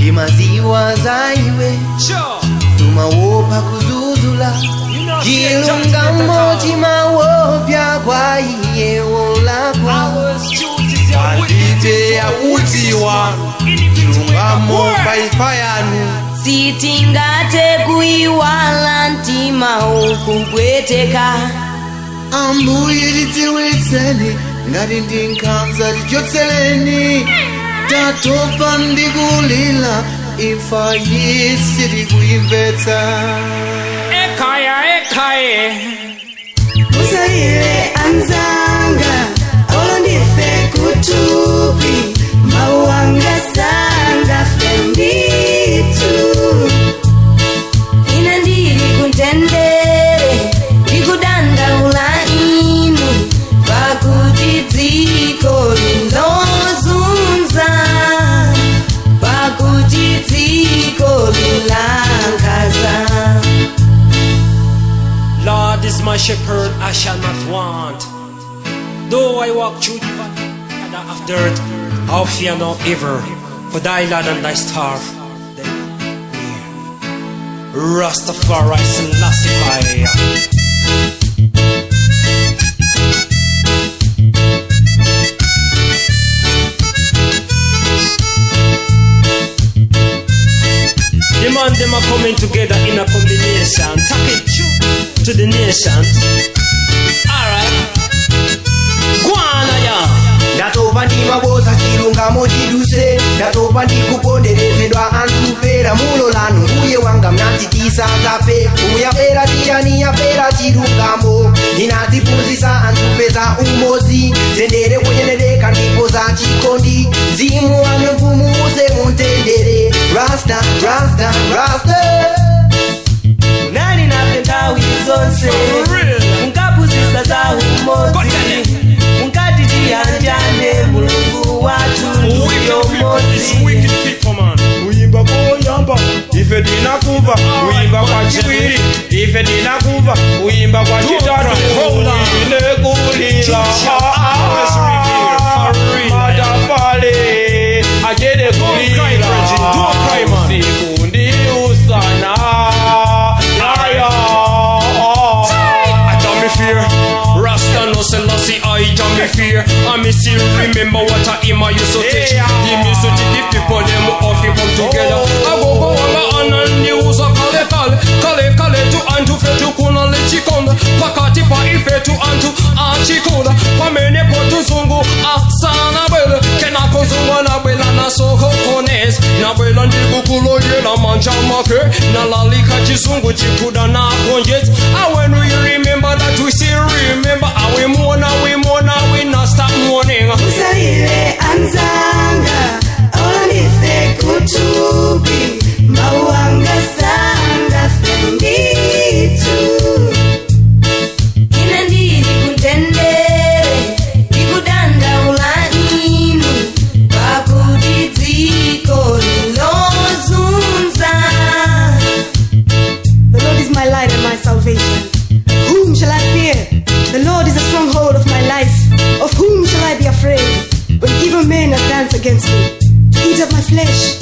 Imaziwa zaiwe tumawopa kuzuzula Chilungamo chimawopya kwa iye olakwa Andite ya utiwa Chilungamo paifayanu Sitingate kuiwala ntima ukubweteka Ambuye litiwitseni ngati ndinkanza lichotseleni Tatopa ndikulila ifa yisiri kuimvetsa Ekaye Usaire anzanga Olo ndife kutupi Mawanga sanga fenditu Ina ndiri kuntendere Ndikudanda ulainu Pakuti dziko linozunza Pakuti dziko lilangaza Lord is my shepherd, I shall not want. Though I walk through the valley of dirt, I'll fear no evil, for thy lord and thy staff, they near. Rastafari Selassie. The man them are coming together in a combination, talking to the nations. Alright, Guana ya. Ndatopa ndimaboza chilungamo chiduse Ndatopa ndikuponderezedwa antupera mulo lanu Mbuye wanga mnatitisa zape Umuyapera tiyani yapera chilungamo Inatipunzisa antupeza umozi Tendere kwenyeneleka ndipo za chikondi Zimu wame mfumuze muntendere Rasta, Rasta, Rasta Unani napenda wizonse Mungapuzisa za umozi Mungatijianjane mulungu watu ndiyo mozi Uimba koyamba, ife dina kuva Uimba kwa chiwiri, ife dina kuva Uimba kwa chitatu, uine kulila Matafale, ajede kulila Siku ndi usana Rasta no Selassie, I don't me fear. I me still remember what I used to teach. He used to teach the people them off come together. I go on and news kale to antu fetu kuna lechikonda pakati pa ifetu antu achikoda kwa mene potu zungu asana bele kena kozungu na bela na soko kones na bela ndikukulo yela manja make na lalika chizungu chikuda na konjet. And when we remember that we still remember and we not stop mourning. Usaire anzanga Ola nife kutubi Mawanga sanga fenditu Ina ndiri kuntendere Ndikudanda ulainu Pakuti dziko linozunza. The Lord is my light and my salvation. Whom shall I fear? The Lord is the stronghold of my life. Of whom shall I be afraid? When evil men advance against me, to eat up my flesh